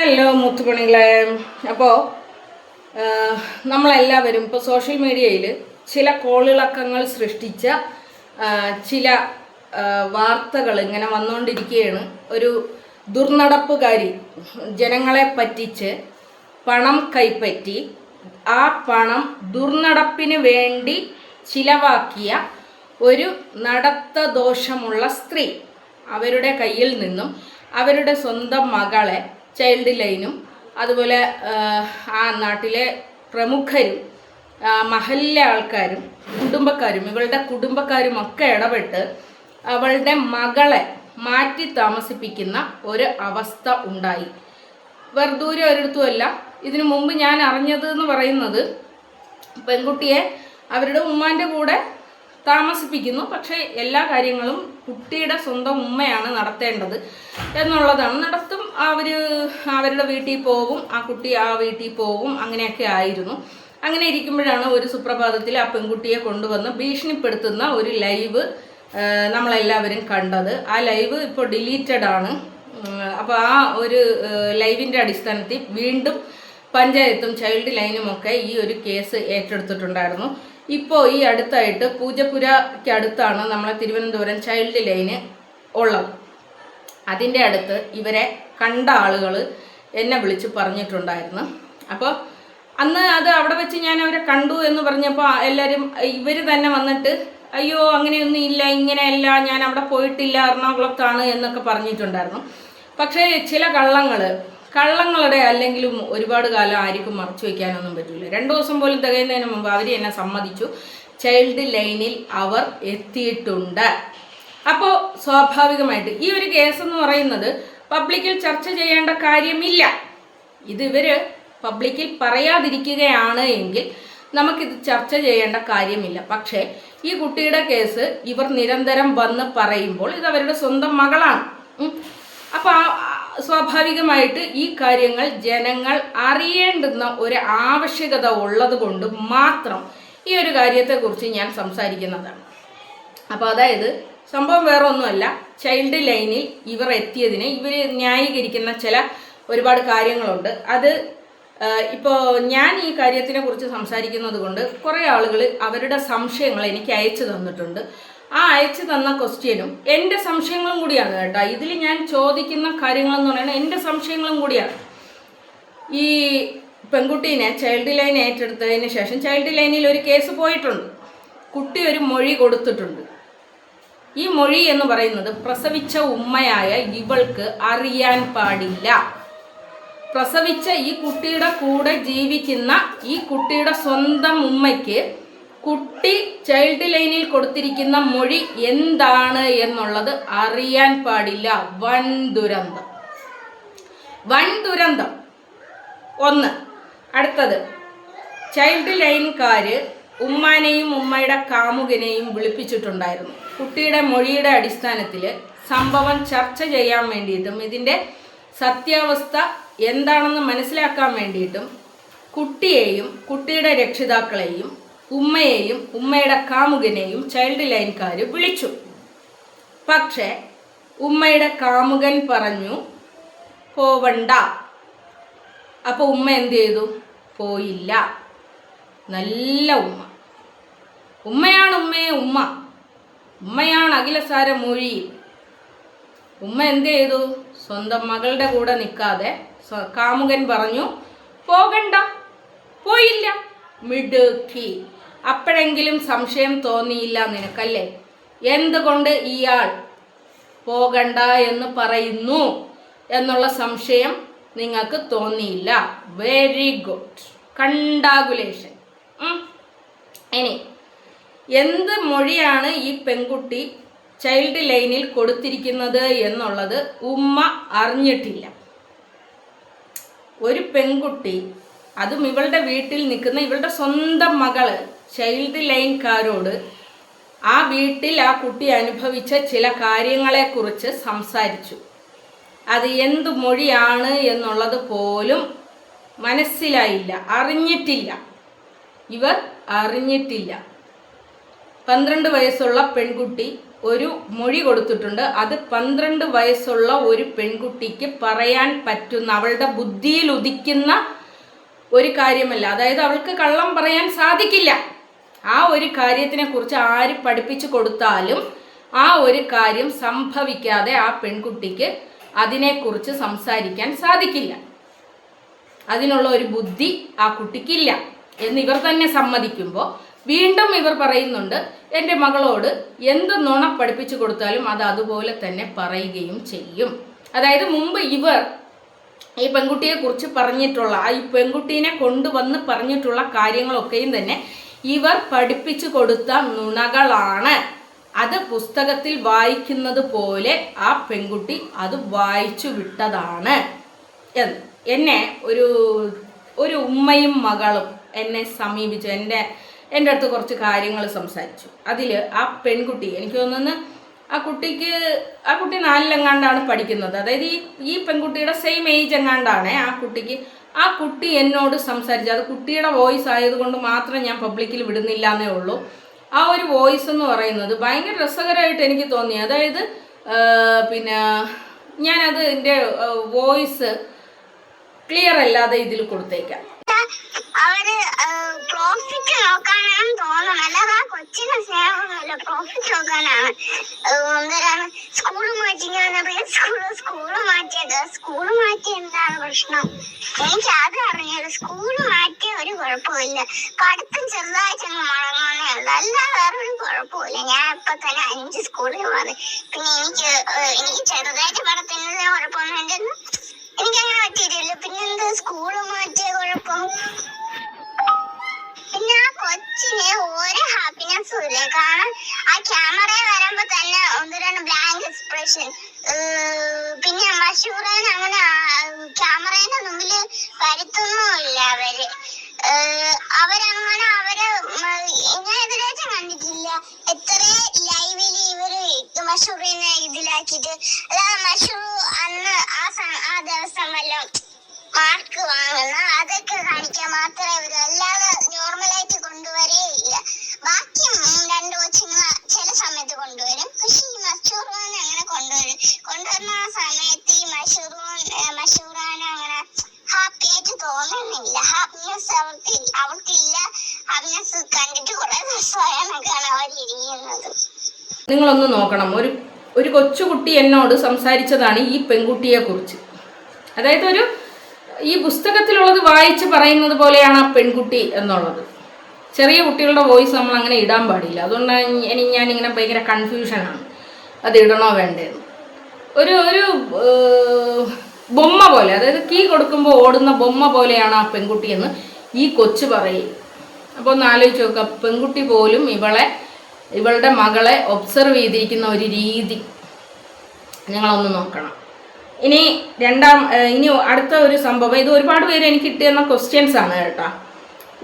Hello മുത്തുപണികളെ. അപ്പോൾ നമ്മളെല്ലാവരും ഇപ്പോൾ സോഷ്യൽ മീഡിയയിൽ ചില കോളിളക്കങ്ങൾ സൃഷ്ടിച്ച ചില വാർത്തകൾ ഇങ്ങനെ വന്നുകൊണ്ടിരിക്കുകയാണ്. ഒരു ദുർനടപ്പുകാരി ജനങ്ങളെ പറ്റിച്ച് പണം കൈപ്പറ്റി ആ പണം ദുർനടപ്പിന് വേണ്ടി ചിലവാക്കിയ ഒരു നടത്ത ദോഷമുള്ള സ്ത്രീ അവരുടെ കയ്യിൽ നിന്നും അവരുടെ സ്വന്തം മകളെ ചൈൽഡ് ലൈനും അതുപോലെ ആ നാട്ടിലെ പ്രമുഖരും മഹല്ല ആൾക്കാരും കുടുംബക്കാരും ഇവളുടെ കുടുംബക്കാരും ഒക്കെ ഇടപെട്ട് അവളുടെ മകളെ മാറ്റി താമസിപ്പിക്കുന്ന ഒരു അവസ്ഥ ഉണ്ടായി. വെറുതെ ഒരിടത്തുമല്ല. ഇതിനു മുമ്പ് ഞാൻ അറിഞ്ഞത് എന്ന് പറയുന്നത് പെൺകുട്ടിയെ അവരുടെ ഉമ്മാൻ്റെ കൂടെ താമസിപ്പിക്കുന്നു. പക്ഷേ എല്ലാ കാര്യങ്ങളും കുട്ടിയുടെ സ്വന്തം ഉമ്മയാണ് നടത്തേണ്ടത് എന്നുള്ളതാണ്. നടത്തും, അവരുടെ വീട്ടിൽ പോകും, ആ കുട്ടി ആ വീട്ടിൽ പോകും, അങ്ങനെയൊക്കെ ആയിരുന്നു. അങ്ങനെ ഇരിക്കുമ്പോഴാണ് ഒരു സുപ്രഭാതത്തിൽ ആ പെൺകുട്ടിയെ കൊണ്ടുവന്ന് ഭീഷണിപ്പെടുത്തുന്ന ഒരു ലൈവ് നമ്മളെല്ലാവരും കണ്ടത്. ആ ലൈവ് ഇപ്പോൾ ഡിലീറ്റഡ് ആണ്. അപ്പോൾ ആ ഒരു ലൈവിൻ്റെ അടിസ്ഥാനത്തിൽ വീണ്ടും പഞ്ചായത്തും ചൈൽഡ് ലൈനും ഒക്കെ ഈ ഒരു കേസ് ഏറ്റെടുത്തിട്ടുണ്ടായിരുന്നു. ഇപ്പോൾ ഈ അടുത്തായിട്ട് പൂജപ്പുരയ്ക്ക് അടുത്താണ് നമ്മളെ തിരുവനന്തപുരം ചൈൽഡ് ലൈന് ഉള്ളത്. അതിൻ്റെ അടുത്ത് ഇവരെ കണ്ട ആളുകൾ എന്നെ വിളിച്ച് പറഞ്ഞിട്ടുണ്ടായിരുന്നു. അപ്പോൾ അന്ന് അത് അവിടെ വെച്ച് ഞാൻ അവരെ കണ്ടു എന്ന് പറഞ്ഞപ്പോൾ എല്ലാവരും ഇവർ തന്നെ വന്നിട്ട് അയ്യോ അങ്ങനെയൊന്നും ഇല്ല, ഇങ്ങനെയല്ല, ഞാൻ അവിടെ പോയിട്ടില്ല, എറണാകുളത്താണ് എന്നൊക്കെ പറഞ്ഞിട്ടുണ്ടായിരുന്നു. പക്ഷേ ചില കള്ളങ്ങളുടെ അല്ലെങ്കിലും ഒരുപാട് കാലം ആർക്കും മറച്ചു വയ്ക്കാനൊന്നും പറ്റില്ല. 2 ദിവസം പോലും തികയുന്നതിന് മുമ്പ് അവർ എന്നെ സമ്മതിച്ചു, ചൈൽഡ് ലൈനിൽ അവർ എത്തിയിട്ടുണ്ട്. അപ്പോൾ സ്വാഭാവികമായിട്ട് ഈ ഒരു കേസ് എന്ന് പറയുന്നത് പബ്ലിക്കിൽ ചർച്ച ചെയ്യേണ്ട കാര്യമില്ല. ഇവർ പബ്ലിക്കിൽ പറയാതിരിക്കുകയാണ് എങ്കിൽ നമുക്കിത് ചർച്ച ചെയ്യേണ്ട കാര്യമില്ല. പക്ഷേ ഈ കുട്ടിയുടെ കേസ് ഇവർ നിരന്തരം വന്ന് പറയുമ്പോൾ ഇത് അവരുടെ സ്വന്തം മകളാണ്. അപ്പോൾ സ്വാഭാവികമായിട്ട് ഈ കാര്യങ്ങൾ ജനങ്ങൾ അറിയേണ്ടുന്ന ഒരു ആവശ്യകത ഉള്ളത് കൊണ്ട് മാത്രം ഈ ഒരു കാര്യത്തെക്കുറിച്ച് ഞാൻ സംസാരിക്കുന്നതാണ്. അപ്പോൾ അതായത് സംഭവം വേറെ ഒന്നുമല്ല, ചൈൽഡ് ലൈനിൽ ഇവർ എത്തിയതിനെ ഇവർ ന്യായീകരിക്കുന്ന ചില ഒരുപാട് കാര്യങ്ങളുണ്ട്. അത് ഇപ്പോൾ ഞാൻ ഈ കാര്യത്തിനെ കുറിച്ച് സംസാരിക്കുന്നത് കൊണ്ട് കുറേ ആളുകൾ അവരുടെ സംശയങ്ങൾ എനിക്ക് അയച്ചു തന്നിട്ടുണ്ട്. ആ അയച്ചു തന്ന ക്വസ്റ്റ്യനും എൻ്റെ സംശയങ്ങളും കൂടിയാണ് കേട്ടോ. ഇതിൽ ഞാൻ ചോദിക്കുന്ന കാര്യങ്ങളെന്ന് പറയുന്നത് എൻ്റെ സംശയങ്ങളും കൂടിയാണ്. ഈ പെൺകുട്ടീനെ ചൈൽഡ് ലൈൻ ഏറ്റെടുത്തതിന് ശേഷം ചൈൽഡ് ലൈനിൽ ഒരു കേസ് പോയിട്ടുണ്ട്. കുട്ടി ഒരു മൊഴി കൊടുത്തിട്ടുണ്ട്. ഈ മൊഴി എന്ന് പറയുന്നത് പ്രസവിച്ച ഉമ്മയായ ഇവൾക്ക് അറിയാൻ പാടില്ല. പ്രസവിച്ച ഈ കുട്ടിയുടെ കൂടെ ജീവിക്കുന്ന ഈ കുട്ടിയുടെ സ്വന്തം ഉമ്മയ്ക്ക് കുട്ടി ചൈൽഡ് ലൈനിൽ കൊടുത്തിരിക്കുന്ന മൊഴി എന്താണ് എന്നുള്ളത് അറിയാൻ പാടില്ല. വൻ ദുരന്തം ഒന്ന്. അടുത്തത്, ചൈൽഡ് ലൈൻകാർ ഉമ്മാനെയും ഉമ്മയുടെ കാമുകനെയും വിളിപ്പിച്ചിട്ടുണ്ടായിരുന്നു. കുട്ടിയുടെ മൊഴിയുടെ അടിസ്ഥാനത്തിൽ സംഭവം ചർച്ച ചെയ്യാൻ വേണ്ടിയിട്ടും ഇതിൻ്റെ സത്യാവസ്ഥ എന്താണെന്ന് മനസ്സിലാക്കാൻ വേണ്ടിയിട്ടും കുട്ടിയെയും കുട്ടിയുടെ രക്ഷിതാക്കളെയും ഉമ്മയെയും ഉമ്മയുടെ കാമുകനെയും ചൈൽഡ് ലൈൻകാർ വിളിച്ചു. പക്ഷേ ഉമ്മയുടെ കാമുകൻ പറഞ്ഞു പോവണ്ട. അപ്പോൾ ഉമ്മ എന്ത് ചെയ്തു? പോയില്ല. നല്ല ഉമ്മയാണ് ഉമ്മയാണ് അഖിലസാര മൊഴി. ഉമ്മ എന്ത് ചെയ്തു? സ്വന്തം മകളുടെ കൂടെ നിൽക്കാതെ കാമുകൻ പറഞ്ഞു പോകണ്ട, പോയില്ല. മിടുക്കി. അപ്പോഴെങ്കിലും സംശയം തോന്നിയില്ല നിനക്കല്ലേ? എന്തുകൊണ്ട് ഇയാൾ പോകണ്ട എന്ന് പറയുന്നു എന്നുള്ള സംശയം നിങ്ങൾക്ക് തോന്നിയില്ല. Very good, congratulation. ഇനി എന്ത് മൊഴിയാണ് ഈ പെൺകുട്ടി ചൈൽഡ് ലൈനിൽ കൊടുത്തിരിക്കുന്നത് എന്നുള്ളത് ഉമ്മ അറിഞ്ഞിട്ടില്ല. ഒരു പെൺകുട്ടി, അതും ഇവളുടെ വീട്ടിൽ നിൽക്കുന്ന ഇവളുടെ സ്വന്തം മകള് ചൈൽഡ് ലൈൻകാരോട് ആ വീട്ടിൽ ആ കുട്ടി അനുഭവിച്ച ചില കാര്യങ്ങളെക്കുറിച്ച് സംസാരിച്ചു. അത് എന്ത് മൊഴിയാണ് എന്നുള്ളത് പോലും മനസ്സിലായില്ല, ഇവർ അറിഞ്ഞിട്ടില്ല. 12 വയസ്സുള്ള പെൺകുട്ടി ഒരു മൊഴി കൊടുത്തിട്ടുണ്ട്. അത് 12 വയസ്സുള്ള ഒരു പെൺകുട്ടിക്ക് പറയാൻ പറ്റുന്ന, അവളുടെ ബുദ്ധിയിൽ ഉദിക്കുന്ന ഒരു കാര്യമല്ല. അതായത് അവൾക്ക് കള്ളം പറയാൻ സാധിക്കില്ല. ആ ഒരു കാര്യത്തിനെ കുറിച്ച് ആര് പഠിപ്പിച്ചു കൊടുത്താലും ആ ഒരു കാര്യം സംഭവിക്കാതെ ആ പെൺകുട്ടിക്ക് അതിനെക്കുറിച്ച് സംസാരിക്കാൻ സാധിക്കില്ല. അതിനുള്ള ഒരു ബുദ്ധി ആ കുട്ടിക്കില്ല എന്നിവർ തന്നെ സമ്മതിക്കുമ്പോൾ വീണ്ടും ഇവർ പറയുന്നുണ്ട്, എൻ്റെ മകളോട് എന്ത് നുണ പഠിപ്പിച്ചു കൊടുത്താലും അത് അതുപോലെ തന്നെ പറയുകയും ചെയ്യും. അതായത് മുമ്പ് ഇവർ ഈ പെൺകുട്ടിയെക്കുറിച്ച് പറഞ്ഞിട്ടുള്ള, ഈ പെൺകുട്ടീനെ കൊണ്ടുവന്ന് പറഞ്ഞിട്ടുള്ള കാര്യങ്ങളൊക്കെയും തന്നെ ഇവർ പഠിപ്പിച്ചു കൊടുത്ത നുണകളാണ്. അത് പുസ്തകത്തിൽ വായിക്കുന്നത് പോലെ ആ പെൺകുട്ടി അത് വായിച്ചു വിട്ടതാണ് എന്ന് എന്നെ ഒരു ഉമ്മയും മകളും എന്നെ സമീപിച്ചു. എൻ്റെ അടുത്ത് കുറച്ച് കാര്യങ്ങൾ സംസാരിച്ചു. അതിൽ ആ പെൺകുട്ടി, എനിക്ക് തോന്നുന്നു ആ കുട്ടി 4-ലെങ്ങാണ്ടാണ് പഠിക്കുന്നത്. അതായത് ഈ പെൺകുട്ടിയുടെ സെയിം ഏജ് എങ്ങാണ്ടാണ് ആ കുട്ടി എന്നോട് സംസാരിച്ചു. അത് കുട്ടിയുടെ വോയിസ് ആയതുകൊണ്ട് മാത്രം ഞാൻ പബ്ലിക്കിൽ വിടുന്നില്ല എന്നേ ഉള്ളൂ. ആ ഒരു വോയിസ് എന്ന് പറയുന്നത് ഭയങ്കര രസകരമായിട്ട് എനിക്ക് തോന്നി. അതായത് പിന്നെ ഞാനത് എൻ്റെ വോയിസ് ക്ലിയർ അല്ലാതെ ഇതിൽ കൊടുത്തേക്കാം. അവര് പ്രോഫിറ്റ് നോക്കാനാണ് തോന്നുന്നത്, അല്ലാതെ ആ കൊച്ചിനെ സ്നേഹമൊന്നുമില്ല, പ്രോഫിറ്റ് നോക്കാനാണ്. എന്താണ് സ്കൂള് മാറ്റി, ഞാനറിയാം സ്കൂള് മാറ്റിയത്. സ്കൂള് മാറ്റി എന്താണ് പ്രശ്നം? എനിക്ക് അത് അറിഞ്ഞത്. സ്കൂള് മാറ്റിയ ഒരു കുഴപ്പമില്ല, പഠിത്തം ചെറുതായിട്ടൊന്ന് മുടങ്ങുന്നേ ഉള്ളു, അല്ലാതെ വേറൊരു കുഴപ്പമില്ല. ഞാൻ ഇപ്പൊ തന്നെ 5 സ്കൂളിൽ മാറി. പിന്നെ എനിക്ക് ചെറുതായിട്ട് പഠിത്തത്തിന് കുഴപ്പമൊന്നും എനിക്കങ്ങനെ പറ്റിയിട്ടില്ല. പിന്നെന്താ സ്കൂള് മാറ്റിയ കുഴപ്പം? പിന്നെ ആ കൊച്ചിന് ഒരു ഹാപ്പിനെസ്സും ഇല്ല. കാരണം ആ ക്യാമറയിൽ വരുമ്പോ തന്നെ 1-2 ബ്ലാങ്ക് എക്സ്പ്രഷൻ. പിന്നെ മഷൂറാൻ അങ്ങനെ ക്യാമറയുടെ മുമ്പിൽ വരുത്തുന്നുമില്ല. അവരങ്ങനെ ഞാൻ ഇതിലേറ്റം കണ്ടിട്ടില്ല. എത്ര ലൈവില് ഇവര് മഷൂറിനെ ഇതിലാക്കിയിട്ട്, അല്ലാതെ മഷൂർ അന്ന് ആ ദിവസം വല്ലതും മാർക്ക് വാങ്ങുന്ന അതൊക്കെ കാണിക്കാൻ മാത്രമേ ഇവര്, അല്ലാതെ നോർമലായിട്ട് കൊണ്ടുവരേ ഇല്ല. ബാക്കി 2 കൊച്ചുങ്ങൾ ചില സമയത്ത് കൊണ്ടുവരും, പക്ഷെ ഈ മഷൂറാനെ അങ്ങനെ കൊണ്ടുവരുന്ന ആ സമയത്ത് ഈ മഷൂറാനെ അങ്ങനെ ഹാപ്പി ആയിട്ട് തോന്നുന്നില്ല. ഹാപ്പിനെസ് അവൾക്കില്ല. ഹാപ്പിനെസ് കണ്ടിട്ട് കുറെ ദിവസമായാണ് അവരിരിക്കുന്നത്. നിങ്ങളൊന്ന് നോക്കണം, ഒരു കൊച്ചുകുട്ടി എന്നോട് സംസാരിച്ചതാണ് ഈ പെൺകുട്ടിയെ കുറിച്ച്. അതായത് ഈ പുസ്തകത്തിലുള്ളത് വായിച്ച് പറയുന്നത് പോലെയാണ് ആ പെൺകുട്ടി എന്നുള്ളത്. ചെറിയ കുട്ടികളുടെ വോയിസ് നമ്മൾ അങ്ങനെ ഇടാൻ പാടില്ല. അതുകൊണ്ടാണ് ഞാനിങ്ങനെ ഭയങ്കര കൺഫ്യൂഷനാണ്, അത് ഇടണോ വേണ്ടതെന്ന്. ഒരു ബൊമ്മ പോലെ, അതായത് കീ കൊടുക്കുമ്പോൾ ഓടുന്ന ബൊമ്മ പോലെയാണ് ആ പെൺകുട്ടിയെന്ന് ഈ കൊച്ചു പറയും. അപ്പോൾ ഒന്ന് ആലോചിച്ച് നോക്കുക, പെൺകുട്ടി പോലും ഇവളുടെ മകളെ ഒബ്സർവ് ചെയ്തിരിക്കുന്ന ഒരു രീതി നിങ്ങളൊന്ന് നോക്കണം. ഇനി അടുത്ത ഒരു സംഭവം, ഇത് ഒരുപാട് പേര് എനിക്ക് കിട്ടിയെന്ന ക്വസ്റ്റ്യൻസ് ആണ് കേട്ടോ.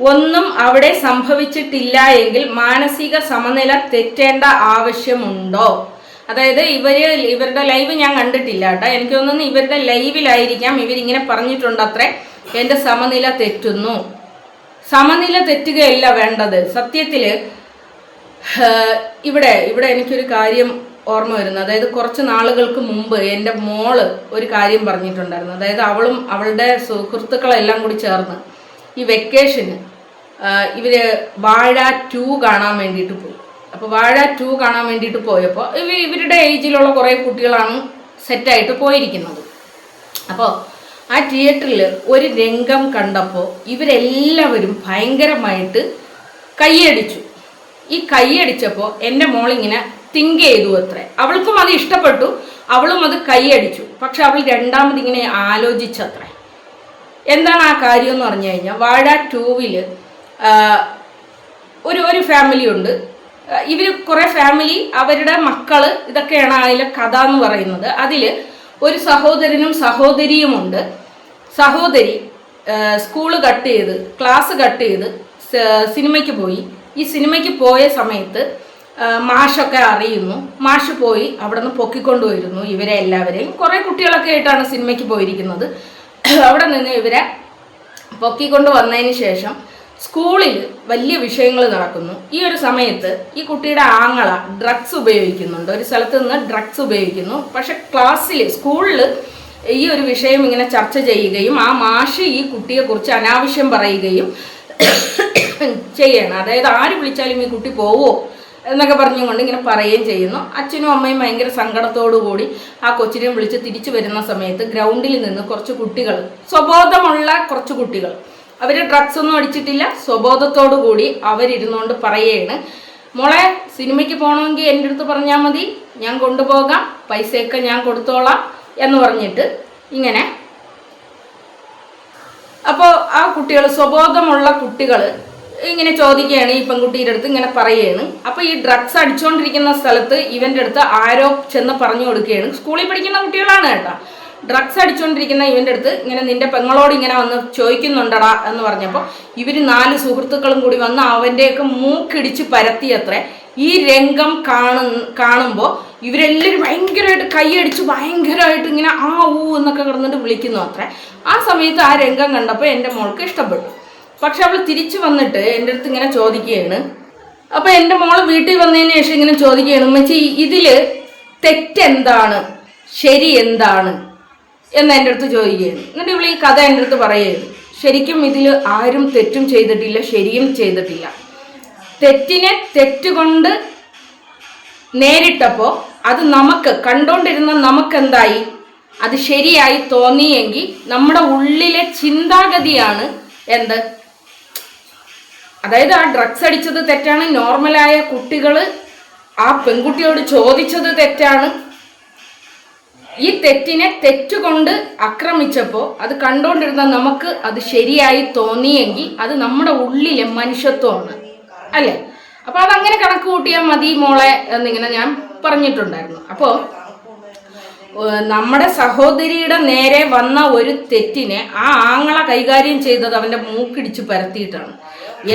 ഒന്നും അവിടെ സംഭവിച്ചിട്ടില്ല എങ്കിൽ മാനസിക സമനില തെറ്റേണ്ട ആവശ്യമുണ്ടോ? അതായത് ഇവരുടെ ലൈവ് ഞാൻ കണ്ടിട്ടില്ല കേട്ടോ. എനിക്ക് തോന്നുന്നു ഇവരുടെ ലൈവിലായിരിക്കാം ഇവരിങ്ങനെ പറഞ്ഞിട്ടുണ്ട് അത്രേ, എൻ്റെ സമനില തെറ്റുന്നു. സമനില തെറ്റുകയല്ല വേണ്ടത്. സത്യത്തിൽ ഇവിടെ എനിക്കൊരു കാര്യം ഓർമ്മ വരുന്നത്, അതായത് കുറച്ച് നാളുകൾക്ക് മുമ്പ് എൻ്റെ മോള് ഒരു കാര്യം പറഞ്ഞിട്ടുണ്ടായിരുന്നു. അതായത് അവളുടെ സുഹൃത്തുക്കളെല്ലാം കൂടി ചേർന്ന് ഈ വെക്കേഷന് ഇവര് വാഴ 2 കാണാൻ വേണ്ടിയിട്ട് പോയി. അപ്പോൾ വാഴ 2 കാണാൻ വേണ്ടിയിട്ട് പോയപ്പോൾ ഇവരുടെ ഏജിലുള്ള കുറേ കുട്ടികളാണ് സെറ്റായിട്ട് പോയിരിക്കുന്നത്. അപ്പോൾ ആ തിയേറ്ററിൽ ഒരു രംഗം കണ്ടപ്പോൾ ഇവരെല്ലാവരും ഭയങ്കരമായിട്ട് കൈയടിച്ചു. ഈ കൈയടിച്ചപ്പോൾ എൻ്റെ മോളിങ്ങനെ തിങ്ക് ചെയ്തു അത്രേ. അവൾക്കും അത് ഇഷ്ടപ്പെട്ടു, അവളും അത് കൈയടിച്ചു. പക്ഷെ അവൾ രണ്ടാമതിങ്ങനെ ആലോചിച്ചത്രേ. എന്താണ് ആ കാര്യം എന്ന് പറഞ്ഞു കഴിഞ്ഞാൽ, വാഴ 2-ൽ ഒരു ഫാമിലി ഉണ്ട്. ഇവർ കുറേ ഫാമിലി, അവരുടെ മക്കൾ, ഇതൊക്കെയാണ് അതിലെ കഥ എന്ന് പറയുന്നത്. അതിൽ ഒരു സഹോദരനും സഹോദരിയുമുണ്ട്. സഹോദരി സ്കൂള് കട്ട് ചെയ്ത്, ക്ലാസ് കട്ട് ചെയ്ത് സിനിമയ്ക്ക് പോയി. ഈ സിനിമയ്ക്ക് പോയ സമയത്ത് മാഷൊക്കെ അറിയുന്നു. മാഷ് പോയി അവിടെ നിന്ന് പൊക്കിക്കൊണ്ടുവരുന്നു ഇവരെ എല്ലാവരെയും. കുറേ കുട്ടികളൊക്കെ ആയിട്ടാണ് സിനിമയ്ക്ക് പോയിരിക്കുന്നത്. അവിടെ നിന്ന് ഇവരെ പൊക്കിക്കൊണ്ട് വന്നതിന് ശേഷം സ്കൂളിൽ വലിയ വിഷയങ്ങൾ നടക്കുന്നു. ഈ ഒരു സമയത്ത് ഈ കുട്ടിയുടെ ആങ്ങള ഡ്രഗ്സ് ഉപയോഗിക്കുന്നുണ്ട്, ഒരു സ്ഥലത്ത് നിന്ന് ഡ്രഗ്സ് ഉപയോഗിക്കുന്നു. പക്ഷെ സ്കൂളിൽ ഈ ഒരു വിഷയം ഇങ്ങനെ ചർച്ച ചെയ്യുകയും ആ മാഷ് ഈ കുട്ടിയെക്കുറിച്ച് അനാവശ്യം പറയുകയും ചെയ്യണം. അതായത് ആര് വിളിച്ചാലും ഈ കുട്ടി പോവോ എന്നൊക്കെ പറഞ്ഞുകൊണ്ട് ഇങ്ങനെ പറയുകയും ചെയ്യുന്നു. അച്ഛനും അമ്മയും ഭയങ്കര സങ്കടത്തോടു കൂടി ആ കൊച്ചിനെ വിളിച്ച് തിരിച്ചു വരുന്ന സമയത്ത് ഗ്രൗണ്ടിൽ നിന്ന് കുറച്ച് കുട്ടികൾ, സ്വബോധമുള്ള കുറച്ച് കുട്ടികൾ, അവർ ഡ്രഗ്സ് ഒന്നും അടിച്ചിട്ടില്ല, സ്വബോധത്തോടു കൂടി അവരിരുന്നുകൊണ്ട് പറയുകയാണ്, മോളെ സിനിമയ്ക്ക് പോകണമെങ്കിൽ എൻ്റെ അടുത്ത് പറഞ്ഞാൽ മതി, ഞാൻ കൊണ്ടുപോകാം, പൈസയൊക്കെ ഞാൻ കൊടുത്തോളാം എന്ന് പറഞ്ഞിട്ട് ഇങ്ങനെ. അപ്പോൾ ആ കുട്ടികൾ, സ്വബോധമുള്ള കുട്ടികൾ ഇങ്ങനെ ചോദിക്കുകയാണ്, ഈ പെൺകുട്ടിയുടെ അടുത്ത് ഇങ്ങനെ പറയുകയാണ്. അപ്പോൾ ഈ ഡ്രഗ്സ് അടിച്ചുകൊണ്ടിരിക്കുന്ന സ്ഥലത്ത് ഇവൻ്റെ അടുത്ത് ആരോ ചെന്ന് പറഞ്ഞു കൊടുക്കുകയാണ്. സ്കൂളിൽ പഠിക്കുന്ന കുട്ടികളാണ് കേട്ടോ. ഡ്രഗ്സ് അടിച്ചുകൊണ്ടിരിക്കുന്ന ഇവൻ്റെ അടുത്ത് ഇങ്ങനെ നിന്റെ പെങ്ങളോട് ഇങ്ങനെ വന്ന് ചോദിക്കുന്നുണ്ടടാ എന്ന് പറഞ്ഞപ്പോൾ ഇവർ 4 സുഹൃത്തുക്കളും കൂടി വന്ന് അവൻ്റെയൊക്കെ മൂക്കിടിച്ച് പരത്തിയത്രേ. ഈ രംഗം കാണുമ്പോൾ ഇവരെല്ലാവരും ഭയങ്കരമായിട്ട് കൈയടിച്ച് ഭയങ്കരമായിട്ട് ഇങ്ങനെ ആ ഊ എന്നൊക്കെ കിടന്നിട്ട് വിളിക്കുന്നു അത്രേ. ആ സമയത്ത് ആ രംഗം കണ്ടപ്പോൾ എൻ്റെ മോൾക്ക് ഇഷ്ടപ്പെട്ടു. പക്ഷെ അവൾ തിരിച്ചു വന്നിട്ട് എൻ്റെ അടുത്ത് ഇങ്ങനെ ചോദിക്കുകയാണ്. അപ്പോൾ എൻ്റെ മോള് വീട്ടിൽ വന്നതിന് ശേഷം ഇങ്ങനെ ചോദിക്കുകയാണ്, ഉമ്മച്ചി ഇതിൽ തെറ്റെന്താണ്, ശരി എന്താണ് എന്ന് എൻ്റെ അടുത്ത് ചോദിക്കുകയാണ്. എന്നിട്ട് ഇവൾ ഈ കഥ എൻ്റെ അടുത്ത് പറയുകയാണ്. ശരിക്കും ഇതിൽ ആരും തെറ്റും ചെയ്തിട്ടില്ല, ശരിയും ചെയ്തിട്ടില്ല. തെറ്റിനെ തെറ്റുകൊണ്ട് നേരിട്ടപ്പോൾ അത് നമുക്ക് കണ്ടുകൊണ്ടിരുന്ന നമുക്കെന്തായി, അത് ശരിയായി തോന്നിയെങ്കിൽ നമ്മുടെ ഉള്ളിലെ ചിന്താഗതിയാണ് എന്ത്, അതായത് ആ ഡ്രഗ്സ് അടിച്ചത് തെറ്റാണ്, നോർമലായ കുട്ടികൾ ആ പെൺകുട്ടിയോട് ചോദിച്ചത് തെറ്റാണ്. ഈ തെറ്റിനെ തെറ്റുകൊണ്ട് ആക്രമിച്ചപ്പോൾ അത് കണ്ടുകൊണ്ടിരുന്ന നമുക്ക് അത് ശരിയായി തോന്നിയെങ്കിൽ അത് നമ്മുടെ ഉള്ളിലെ മനുഷ്യത്വമാണ്, അല്ലേ? അപ്പോൾ അതങ്ങനെ കണക്ക് കൂട്ടിയാൽ മതി മോളെ എന്നിങ്ങനെ ഞാൻ പറഞ്ഞിട്ടുണ്ടായിരുന്നു. അപ്പോൾ നമ്മുടെ സഹോദരിയുടെ നേരെ വന്ന ഒരു തെറ്റിനെ ആ ആങ്ങള കൈകാര്യം ചെയ്തത് അവൻ്റെ മൂക്കിടിച്ച് പരത്തിയിട്ടാണ്.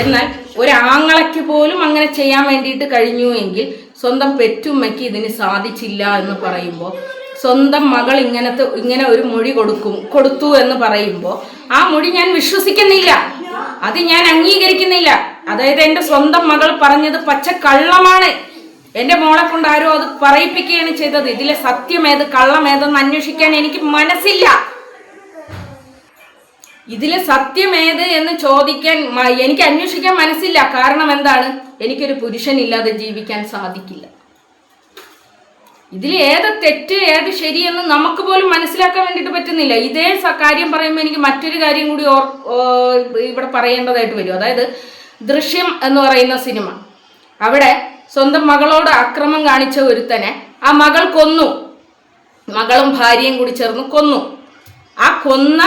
എന്നാൽ ഒരാങ്ങളയ്ക്ക് പോലും അങ്ങനെ ചെയ്യാൻ വേണ്ടിയിട്ട് കഴിഞ്ഞു എങ്കിൽ സ്വന്തം പെറ്റുമ്മയ്ക്ക് ഇതിന് സാധിച്ചില്ല എന്ന് പറയുമ്പോൾ, സ്വന്തം മകൾ ഇങ്ങനെ ഒരു മൊഴി കൊടുത്തു എന്ന് പറയുമ്പോൾ ആ മൊഴി ഞാൻ വിശ്വസിക്കുന്നില്ല, അത് ഞാൻ അംഗീകരിക്കുന്നില്ല. അതായത് എൻ്റെ സ്വന്തം മകൾ പറഞ്ഞത് പച്ച കള്ളമാണ്. എൻ്റെ മോളെ കൊണ്ട് ആരോ അത് പറയിപ്പിക്കുകയാണ് ചെയ്തത്. ഇതിലെ സത്യമേത് കള്ളമേതെന്ന് അന്വേഷിക്കാൻ എനിക്ക് മനസ്സില്ല. ഇതിലെ സത്യമേത് എന്ന് ചോദിക്കാൻ എനിക്ക് അന്വേഷിക്കാൻ മനസ്സില്ല. കാരണം എന്താണ്, എനിക്കൊരു പുരുഷനില്ലാതെ ജീവിക്കാൻ സാധിക്കില്ല. ഇതിൽ ഏത് തെറ്റ് ഏത് ശരിയെന്ന് നമുക്ക് പോലും മനസ്സിലാക്കാൻ വേണ്ടിയിട്ട് പറ്റുന്നില്ല. ഇതേ കാര്യം പറയുമ്പോൾ എനിക്ക് മറ്റൊരു കാര്യം കൂടി ഇവിടെ പറയേണ്ടതായിട്ട് വരും. അതായത് ദൃശ്യം എന്ന് പറയുന്ന സിനിമ, അവിടെ സ്വന്തം മകളോട് അക്രമം കാണിച്ച ഒരുത്തനെ ആ മകൾ കൊന്നു, മകളും ഭാര്യയും കൂടി ചേർന്ന് കൊന്നു. ആ കൊന്ന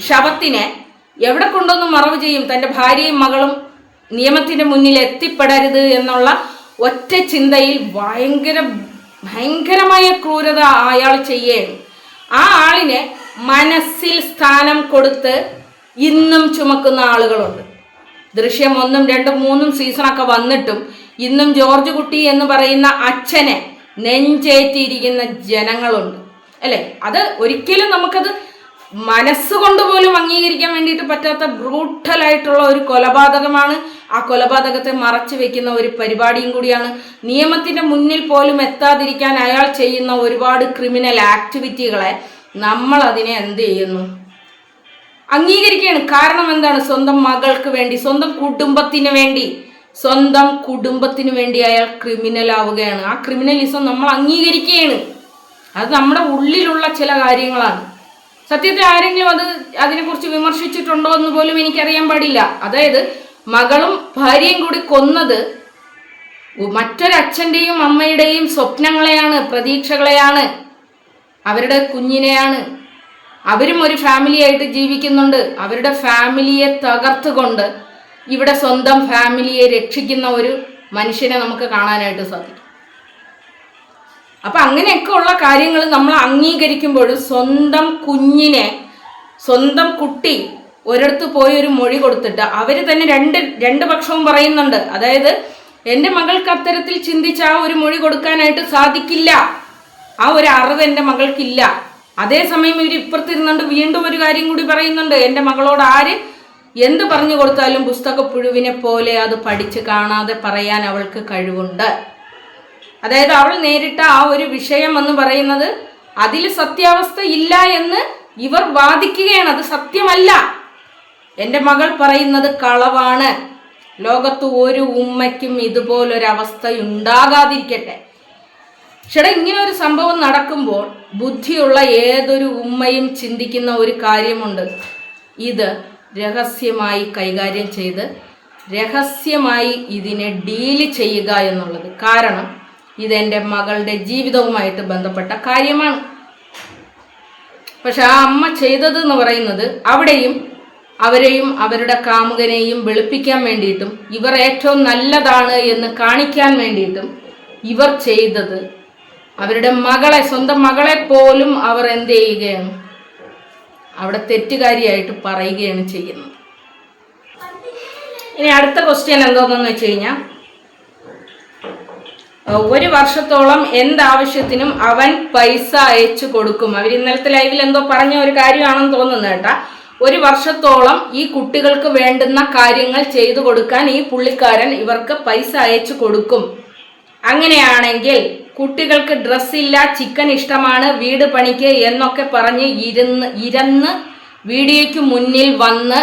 ശവത്തിനെ എവിടെ കൊണ്ടൊന്ന് മറവ് ചെയ്യും? തൻ്റെ ഭാര്യയും മകളും നിയമത്തിൻ്റെ മുന്നിൽ എത്തിപ്പെടരുത് എന്നുള്ള ഒറ്റ ചിന്തയിൽ ഭയങ്കരമായ ക്രൂരത അയാൾ ചെയ്യുകയാണ്. ആ ആളിനെ മനസ്സിൽ സ്ഥാനം കൊടുത്ത് ഇന്നും ചുമക്കുന്ന ആളുകളുണ്ട്. ദൃശ്യം 1, 2, 3 സീസണൊക്കെ വന്നിട്ടും ഇന്നും ജോർജ് കുട്ടി എന്ന് പറയുന്ന അച്ഛനെ നെഞ്ചേറ്റിയിരിക്കുന്ന ജനങ്ങളുണ്ട്, അല്ലേ? അത് ഒരിക്കലും നമുക്കത് മനസ്സുകൊണ്ട് പോലും അംഗീകരിക്കാൻ വേണ്ടിയിട്ട് പറ്റാത്ത ബ്രൂട്ടലായിട്ടുള്ള ഒരു കൊലപാതകമാണ്. ആ കൊലപാതകത്തെ മറച്ചു വെക്കുന്ന ഒരു പരിപാടിയും കൂടിയാണ്. നിയമത്തിൻ്റെ മുന്നിൽ പോലും എത്താതിരിക്കാൻ അയാൾ ചെയ്യുന്ന ഒരുപാട് ക്രിമിനൽ ആക്ടിവിറ്റികളെ നമ്മൾ അതിനെ എന്ത് ചെയ്യുന്നു, അംഗീകരിക്കുകയാണ്. കാരണം എന്താണ്, സ്വന്തം മകൾക്ക് വേണ്ടി, സ്വന്തം കുടുംബത്തിന് വേണ്ടി അയാൾ ക്രിമിനൽ ആവുകയാണ്. ആ ക്രിമിനലിസം നമ്മൾ അംഗീകരിക്കുകയാണ്. അത് നമ്മുടെ ഉള്ളിലുള്ള ചില കാര്യങ്ങളാണ്. സത്യത്തിൽ ആരെങ്കിലും അതിനെക്കുറിച്ച് വിമർശിച്ചിട്ടുണ്ടോ എന്ന് പോലും എനിക്കറിയാൻ പാടില്ല. അതായത് മകളും ഭാര്യയും കൂടി കൊന്നത് മറ്റൊരച്ഛൻ്റെയും അമ്മയുടെയും സ്വപ്നങ്ങളെയാണ്, പ്രതീക്ഷകളെയാണ്, അവരുടെ കുഞ്ഞിനെയാണ്. അവരും ഒരു ഫാമിലിയായിട്ട് ജീവിക്കുന്നുണ്ട്. അവരുടെ ഫാമിലിയെ തകർത്തുകൊണ്ട് ഇവിടെ സ്വന്തം ഫാമിലിയെ രക്ഷിക്കുന്ന ഒരു മനുഷ്യനെ നമുക്ക് കാണാനായിട്ട് സാധിക്കും. അപ്പം അങ്ങനെയൊക്കെ ഉള്ള കാര്യങ്ങൾ നമ്മൾ അംഗീകരിക്കുമ്പോൾ സ്വന്തം കുഞ്ഞിനെ, സ്വന്തം കുട്ടി ഒരിടത്ത് പോയി ഒരു മൊഴി കൊടുത്തിട്ട് അവർ തന്നെ രണ്ട് പക്ഷവും പറയുന്നുണ്ട്. അതായത് എൻ്റെ മകൾക്ക് അത്തരത്തിൽ ചിന്തിച്ച് ആ ഒരു മൊഴി കൊടുക്കാനായിട്ട് സാധിക്കില്ല, ആ ഒരു അറിവ് എൻ്റെ മകൾക്കില്ല. അതേസമയം ഇവർ ഇപ്പുറത്തിരുന്നുണ്ട് വീണ്ടും ഒരു കാര്യം കൂടി പറയുന്നുണ്ട്, എൻ്റെ മകളോട് ആര് എന്ത് പറഞ്ഞു കൊടുത്താലും പുസ്തകപ്പുഴുവിനെ പോലെ അത് പഠിച്ച് കാണാതെ പറയാൻ അവൾക്ക് കഴിവുണ്ട്. അതായത് അവൾ നേരിട്ട ആ ഒരു വിഷയം എന്ന് പറയുന്നത് അതിൽ സത്യാവസ്ഥ ഇല്ല എന്ന് ഇവർ വാദിക്കുകയാണ്. അത് സത്യമല്ല. എൻ്റെ മകൾ പറയുന്നത് കളവാണ്. ലോകത്ത് ഒരു ഉമ്മയ്ക്കും ഇതുപോലൊരവസ്ഥ ഉണ്ടാകാതിരിക്കട്ടെ. ചേട്ടാ, ഇങ്ങനെ ഒരു സംഭവം നടക്കുമ്പോൾ ബുദ്ധിയുള്ള ഏതൊരു ഉമ്മയും ചിന്തിക്കുന്ന ഒരു കാര്യമുണ്ട്. ഇത് രഹസ്യമായി കൈകാര്യം ചെയ്ത് രഹസ്യമായി ഇതിനെ ഡീല് ചെയ്യുക എന്നുള്ളത്. കാരണം ഇതെൻ്റെ മകളുടെ ജീവിതവുമായിട്ട് ബന്ധപ്പെട്ട കാര്യമാണ്. പക്ഷെ ആ അമ്മ ചെയ്തതെന്ന് പറയുന്നത് അവിടെയും അവരെയും അവരുടെ കാമുകനെയും വെളുപ്പിക്കാൻ വേണ്ടിയിട്ടും ഇവർ ഏറ്റവും നല്ലതാണ് എന്ന് കാണിക്കാൻ വേണ്ടിയിട്ടും ഇവർ ചെയ്തത് അവരുടെ മകളെ, സ്വന്തം മകളെ പോലും അവർ എന്ത് ചെയ്യുകയാണ്, അവിടെ തെറ്റുകാരിയായിട്ട് പറയുകയാണ് ചെയ്യുന്നത്. ഇനി അടുത്ത ക്വസ്റ്റ്യൻ എന്തോന്നെന്ന് വെച്ച് കഴിഞ്ഞാൽ, 1 വർഷത്തോളം എന്താവശ്യത്തിനും അവൻ പൈസ അയച്ചു കൊടുക്കും. അവർ ഇന്നലത്തെ ലൈവിൽ എന്തോ പറഞ്ഞ ഒരു കാര്യമാണെന്ന് തോന്നുന്നത് കേട്ടാ. 1 വർഷത്തോളം ഈ കുട്ടികൾക്ക് വേണ്ടുന്ന കാര്യങ്ങൾ ചെയ്തു കൊടുക്കാൻ ഈ പുള്ളിക്കാരൻ ഇവർക്ക് പൈസ അയച്ചു കൊടുക്കും. അങ്ങനെയാണെങ്കിൽ കുട്ടികൾക്ക് ഡ്രസ്സില്ല, ചിക്കൻ ഇഷ്ടമാണ്, വീട് പണിക്ക് എന്നൊക്കെ പറഞ്ഞ് ഇരുന്ന് വീഡിയോയ്ക്ക് മുന്നിൽ വന്ന്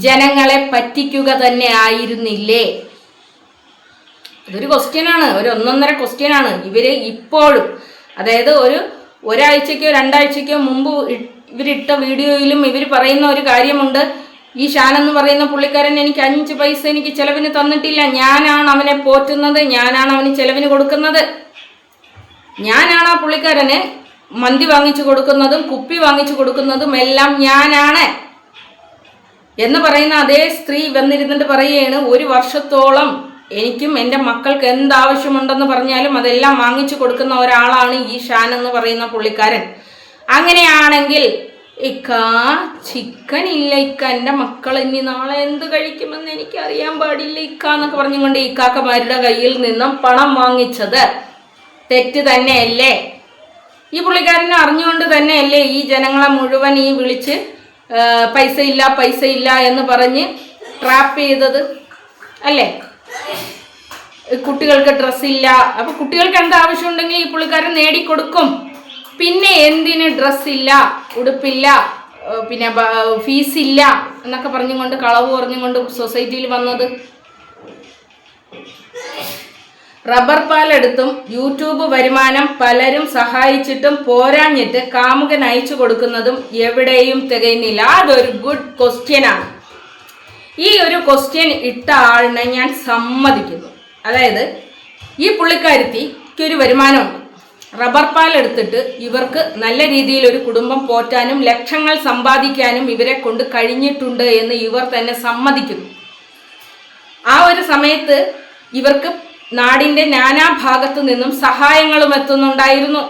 ജനങ്ങളെ പറ്റിക്കുക തന്നെ ആയിരുന്നില്ലേ? ഇതൊരു ക്വസ്റ്റ്യനാണ്, ഒരു 1.5 ക്വസ്റ്റ്യനാണ്. ഇവര് ഇപ്പോഴും, അതായത് ഒരാഴ്ചയ്ക്കോ 2 ആഴ്ചയ്ക്കോ മുമ്പ് ഇവരിട്ട വീഡിയോയിലും ഇവർ പറയുന്ന ഒരു കാര്യമുണ്ട്. ഈ ഷാൻ എന്ന് പറയുന്ന പുള്ളിക്കാരൻ എനിക്ക് 5 പൈസ എനിക്ക് ചെലവിന് തന്നിട്ടില്ല, ഞാനാണ് അവനെ പോറ്റുന്നത്, ഞാനാണ് അവന് ചെലവിന് കൊടുക്കുന്നത്, ഞാനാണ് ആ പുള്ളിക്കാരന് മന്തി വാങ്ങിച്ചു കൊടുക്കുന്നതും കുപ്പി വാങ്ങിച്ചു കൊടുക്കുന്നതും എല്ലാം ഞാനാണ് എന്ന് പറയുന്ന അതേ സ്ത്രീ വന്നിരുന്നിട്ട് പറയുകയാണ് 1 വർഷത്തോളം എനിക്കും എൻ്റെ മക്കൾക്ക് എന്താവശ്യമുണ്ടെന്ന് പറഞ്ഞാലും അതെല്ലാം വാങ്ങിച്ചു കൊടുക്കുന്ന ഒരാളാണ് ഈ ഷാൻ എന്ന് പറയുന്ന പുള്ളിക്കാരൻ. അങ്ങനെയാണെങ്കിൽ ചിക്കൻ ഇല്ല ഇക്ക, എൻ്റെ മക്കൾ ഇനി നാളെ എന്ത് കഴിക്കുമെന്ന് എനിക്ക് അറിയാൻ പാടില്ല ഇക്ക എന്നൊക്കെ പറഞ്ഞുകൊണ്ട് ഇക്കാക്കമാരുടെ കയ്യിൽ നിന്നും പണം വാങ്ങിച്ചത് തെറ്റ് തന്നെയല്ലേ? ഈ പുള്ളിക്കാരനെ അറിഞ്ഞുകൊണ്ട് തന്നെയല്ലേ ഈ ജനങ്ങളെ മുഴുവൻ ഈ വിളിച്ച് പൈസ ഇല്ല എന്ന് പറഞ്ഞ് ട്രാപ്പ് ചെയ്തത് അല്ലേ? കുട്ടികൾക്ക് ഡ്രസ്സില്ല, അപ്പൊ കുട്ടികൾക്ക് എന്താ ആവശ്യമുണ്ടെങ്കിൽ ഈ പുള്ളിക്കാരൻ നേടിക്കൊടുക്കും. പിന്നെ എന്തിന് ഡ്രസ്സില്ല, ഉടുപ്പില്ല, പിന്നെ ഫീസില്ല എന്നൊക്കെ പറഞ്ഞുകൊണ്ട് കളവ് പറഞ്ഞുകൊണ്ട് സൊസൈറ്റിയിൽ വന്നത്? റബ്ബർ പാലെടുത്തും യൂട്യൂബ് വരുമാനം പലരും സഹായിച്ചിട്ടും പോരാഞ്ഞിട്ട് കാമുകൻ അയച്ചു കൊടുക്കുന്നതും എവിടെയും തികയുന്നില്ല. അതൊരു ഗുഡ് ക്വസ്റ്റ്യനാണ്. ഈ ഒരു ക്വസ്റ്റ്യൻ ഇട്ട ആളിനെ ഞാൻ സമ്മതിക്കുന്നു. അതായത് ഈ പുള്ളിക്കാരത്തിക്ക് ഒരു വരുമാനമുണ്ട്, റബ്ബർ പാൽ എടുത്തിട്ട് ഇവർക്ക് നല്ല രീതിയിൽ ഒരു കുടുംബം പോറ്റാനും ലക്ഷങ്ങൾ സമ്പാദിക്കാനും ഇവരെ കൊണ്ട് കഴിഞ്ഞിട്ടുണ്ട് എന്ന് ഇവർ തന്നെ സമ്മതിക്കുന്നു. ആ ഒരു സമയത്ത് ഇവർക്ക് നാടിൻ്റെ നാനാഭാഗത്തു നിന്നും സഹായങ്ങളും എത്തുന്നുണ്ടായിരുന്നു.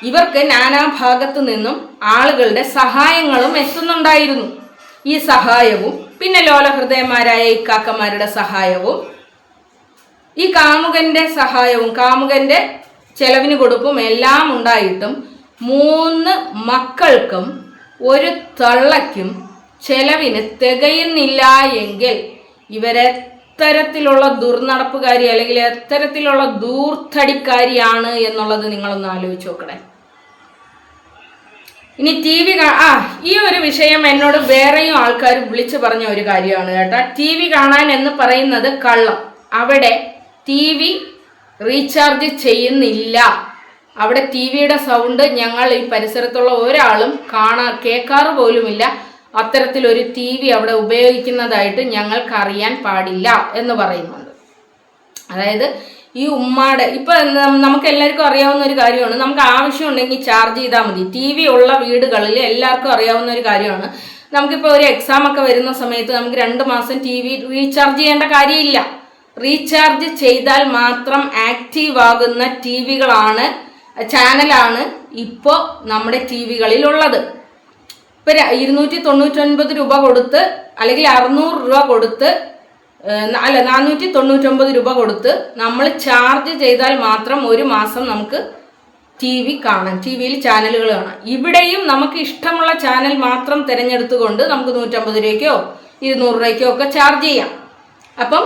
ഇവർക്ക് നാനാഭാഗത്തു നിന്നും ആളുകളുടെ സഹായങ്ങളും എത്തുന്നുണ്ടായിരുന്നു. ഈ സഹായവും പിന്നെ ലോലഹൃദയന്മാരായ ഇക്കാക്കന്മാരുടെ സഹായവും ഈ കാമുകന്റെ സഹായവും കാമുകന്റെ ചെലവിന് കൊടുപ്പും എല്ലാം ഉണ്ടായിട്ടും 3 മക്കൾക്കും ഒരു തള്ളയ്ക്കും ചെലവിന് തികയുന്നില്ല എങ്കിൽ ഇവരെത്തരത്തിലുള്ള ദുർനടപ്പുകാരി അല്ലെങ്കിൽ എത്തരത്തിലുള്ള ദൂർത്തടിക്കാരിയാണ് എന്നുള്ളത് നിങ്ങളൊന്ന് ആലോചിച്ച് നോക്കണേ. ഇനി ഈ ഒരു വിഷയം എന്നോട് വേറെയും ആൾക്കാർ വിളിച്ചു പറഞ്ഞ ഒരു കാര്യമാണ് കേട്ടാ. TV കാണാൻ എന്ന് പറയുന്നത് കള്ളം. അവിടെ TV റീചാർജ് ചെയ്യുന്നില്ല. അവിടെ TVയുടെ സൗണ്ട് ഞങ്ങൾ ഈ പരിസരത്തുള്ള ഒരാളും കേൾക്കാറ് പോലുമില്ല. അത്തരത്തിലൊരു TV അവിടെ ഉപയോഗിക്കുന്നതായിട്ട് ഞങ്ങൾക്ക് അറിയാൻ പാടില്ല എന്ന് പറയുന്നുണ്ട്. അതായത് ഈ ഉമ്മാടെ ഇപ്പം നമുക്ക് എല്ലാവർക്കും അറിയാവുന്ന ഒരു കാര്യമാണ്, നമുക്ക് ആവശ്യമുണ്ടെങ്കിൽ ചാർജ് ചെയ്താൽ മതി. TV ഉള്ള വീടുകളിൽ എല്ലാവർക്കും അറിയാവുന്ന ഒരു കാര്യമാണ്. നമുക്കിപ്പോൾ ഒരു എക്സാം ഒക്കെ വരുന്ന സമയത്ത് നമുക്ക് 2 മാസം TV റീചാർജ് ചെയ്യേണ്ട കാര്യമില്ല. റീചാർജ് ചെയ്താൽ മാത്രം ആക്റ്റീവ് ആകുന്ന ചാനലാണ് ഇപ്പോൾ നമ്മുടെ TVകളിലുള്ളത്. ഇപ്പം 299 രൂപ കൊടുത്ത് അല്ലെങ്കിൽ 600 രൂപ കൊടുത്ത് 499 രൂപ കൊടുത്ത് നമ്മൾ ചാർജ് ചെയ്താൽ മാത്രം 1 മാസം നമുക്ക് ടി വി കാണാൻ, ടി വിയിൽ ചാനലുകൾ കാണാം. ഇവിടെയും നമുക്ക് ഇഷ്ടമുള്ള ചാനൽ മാത്രം തിരഞ്ഞെടുത്തുകൊണ്ട് നമുക്ക് 150 രൂപയ്ക്കോ 200 രൂപയ്ക്കോ ഒക്കെ ചാർജ് ചെയ്യാം. അപ്പം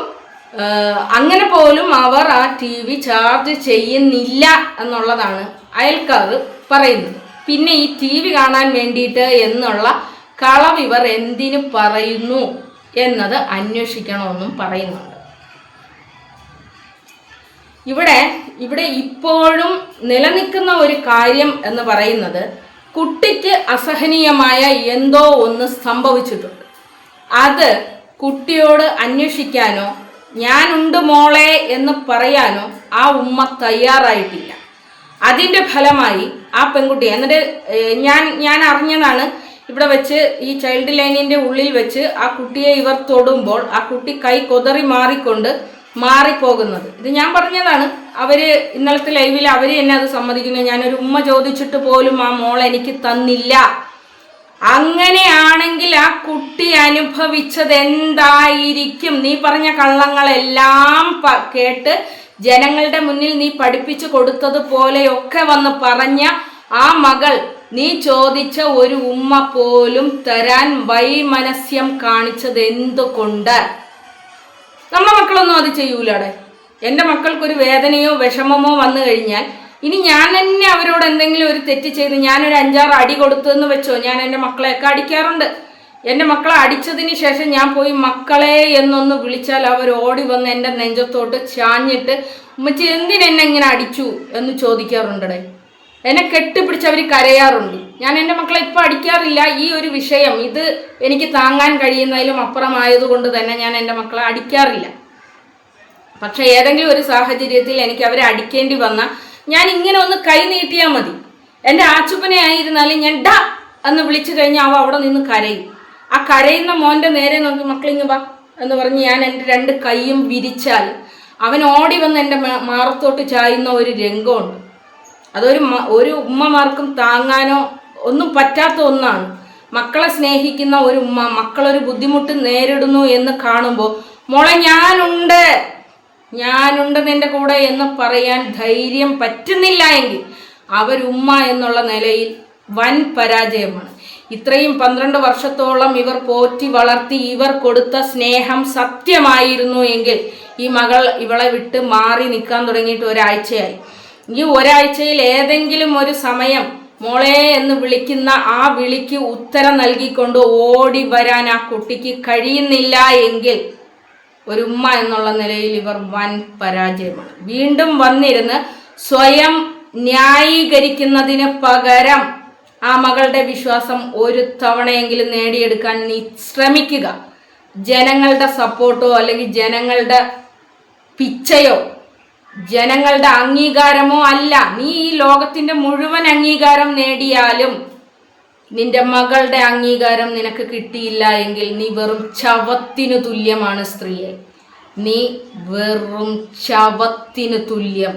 അങ്ങനെ പോലും അവർ ആ ടി വി ചാർജ് ചെയ്യുന്നില്ല എന്നുള്ളതാണ് അയൽക്കാർ പറയുന്നത്. പിന്നെ ഈ ടി വി കാണാൻ വേണ്ടിയിട്ട് എന്നുള്ള കളവ് ഇവർ എന്തിനു പറയുന്നു എന്നത് അന്വേഷിക്കണമെന്നും പറയുന്നുണ്ട്. ഇവിടെ ഇപ്പോഴും നിലനിൽക്കുന്ന ഒരു കാര്യം എന്ന് പറയുന്നത് കുട്ടിക്ക് അസഹനീയമായ എന്തോ ഒന്ന് സംഭവിച്ചിട്ടുണ്ട്. അത് കുട്ടിയോട് അന്വേഷിക്കാനോ ഞാനുണ്ട് മോളെ എന്ന് പറയാനോ ആ ഉമ്മ തയ്യാറായിട്ടില്ല. അതിൻ്റെ ഫലമായി ആ പെൺകുട്ടി, എന്നിട്ട് ഞാൻ അറിഞ്ഞതാണ്, ഇവിടെ വെച്ച് ഈ ചൈൽഡ് ലൈനിൻ്റെ ഉള്ളിൽ വെച്ച് ആ കുട്ടിയെ ഇവർ തൊടുമ്പോൾ ആ കുട്ടി കൈ കൊതറി മാറിപ്പോകുന്നത്. ഇത് ഞാൻ പറഞ്ഞതാണ്. ഇന്നലത്തെ ലൈവിൽ അവർ എന്നെ അത് സമ്മതിക്കുന്നു. ഞാനൊരു ഉമ്മ ചോദിച്ചിട്ട് പോലും ആ മോൾ എനിക്ക് തന്നില്ല. അങ്ങനെയാണെങ്കിൽ ആ കുട്ടി അനുഭവിച്ചത് എന്തായിരിക്കും? നീ പറഞ്ഞ കള്ളങ്ങളെല്ലാം കേട്ട് ജനങ്ങളുടെ മുന്നിൽ നീ പഠിപ്പിച്ചു കൊടുത്തതുപോലെയൊക്കെ വന്ന് പറഞ്ഞ ആ മകൾ നീ ചോദിച്ച ഒരു ഉമ്മ പോലും തരാൻ വൈമനസ്യം കാണിച്ചത് എന്തുകൊണ്ട്? നമ്മുടെ മക്കളൊന്നും അത് ചെയ്യൂലടെ. എൻ്റെ മക്കൾക്കൊരു വേദനയോ വിഷമമോ വന്നു കഴിഞ്ഞാൽ ഇനി ഞാൻ തന്നെ അവരോട് എന്തെങ്കിലും ഒരു തെറ്റ് ചെയ്ത് ഞാനൊരു 5-6 അടി കൊടുത്തതെന്ന് വെച്ചോ, ഞാൻ എൻ്റെ മക്കളെയൊക്കെ അടിക്കാറുണ്ട്. എൻ്റെ മക്കളെ അടിച്ചതിന് ശേഷം ഞാൻ പോയി മക്കളെ എന്നൊന്ന് വിളിച്ചാൽ അവർ ഓടി വന്ന് എൻ്റെ നെഞ്ചത്തോട്ട് ചാഞ്ഞിട്ട് ഉമ്മച്ചി എന്തിനെന്നെ ഇങ്ങനെ അടിച്ചു എന്ന് ചോദിക്കാറുണ്ടേ. എന്നെ കെട്ടിപ്പിടിച്ച് അവർ കരയാറുണ്ട്. ഞാൻ എൻ്റെ മക്കളെ ഇപ്പം അടിക്കാറില്ല. ഈ ഒരു വിഷയം ഇത് എനിക്ക് താങ്ങാൻ കഴിയുന്നതിലും അപ്പുറമായതുകൊണ്ട് തന്നെ ഞാൻ എൻ്റെ മക്കളെ അടിക്കാറില്ല. പക്ഷെ ഏതെങ്കിലും ഒരു സാഹചര്യത്തിൽ എനിക്ക് അവരെ അടിക്കേണ്ടി വന്നാൽ ഞാൻ ഇങ്ങനെ ഒന്ന് കൈ നീട്ടിയാൽ മതി. എൻ്റെ ആച്ചുപ്പനെ ആയിരുന്നാലും ഞാൻ ഡാ എന്ന് വിളിച്ചു കഴിഞ്ഞാൽ അവ അവിടെ നിന്ന് കരയും. ആ കരയുന്ന മോൻ്റെ നേരെ നോക്കി മക്കളിങ്ങ് വാ എന്ന് പറഞ്ഞ് ഞാൻ എൻ്റെ 2 കൈയും വിരിച്ചാൽ അവൻ ഓടി വന്ന് എൻ്റെ മാറത്തോട്ട് ചായുന്ന ഒരു രംഗമുണ്ട്. ഒരു ഉമ്മമാർക്കും താങ്ങാനോ ഒന്നും പറ്റാത്ത ഒന്നാണ്. മക്കളെ സ്നേഹിക്കുന്ന ഒരു ഉമ്മ മക്കളൊരു ബുദ്ധിമുട്ട് നേരിടുന്നു എന്ന് കാണുമ്പോൾ മോളെ ഞാനുണ്ട് നിന്റെ കൂടെ എന്ന് പറയാൻ ധൈര്യം പറ്റുന്നില്ല എങ്കിൽ അവരുമ്മ എന്നുള്ള നിലയിൽ വൻ പരാജയമാണ്. ഇത്രയും 12 വർഷത്തോളം ഇവർ പോറ്റി വളർത്തി ഇവർ കൊടുത്ത സ്നേഹം സത്യമായിരുന്നു എങ്കിൽ ഈ മകൾ ഇവളെ വിട്ട് മാറി നിൽക്കാൻ തുടങ്ങിയിട്ട് ഒരാഴ്ചയായി. ഈ ഒരാഴ്ചയിൽ ഏതെങ്കിലും ഒരു സമയം മോളെ എന്ന് വിളിക്കുന്ന ആ വിളിക്ക് ഉത്തരം നൽകിക്കൊണ്ട് ഓടി വരാൻ ആ കുട്ടിക്ക് കഴിയുന്നില്ല എങ്കിൽ ഒരു ഉമ്മ എന്നുള്ള നിലയിൽ ഇവർ വൻ പരാജയമാണ്. വീണ്ടും വന്നിരുന്ന് സ്വയം ന്യായീകരിക്കുന്നതിന് പകരം ആ മകളുടെ വിശ്വാസം ഒരു തവണയെങ്കിലും നേടിയെടുക്കാൻ നീ ശ്രമിക്കുക. ജനങ്ങളുടെ സപ്പോർട്ടോ അല്ലെങ്കിൽ ജനങ്ങളുടെ പിച്ചയോ ജനങ്ങളുടെ അംഗീകാരമോ അല്ല. നീ ഈ ലോകത്തിൻ്റെ മുഴുവൻ അംഗീകാരം നേടിയാലും നിന്റെ മകളുടെ അംഗീകാരം നിനക്ക് കിട്ടിയില്ല എങ്കിൽ നീ വെറും ശവത്തിനു തുല്യമാണ് സ്ത്രീയെ. നീ വെറും ശവത്തിനു തുല്യം.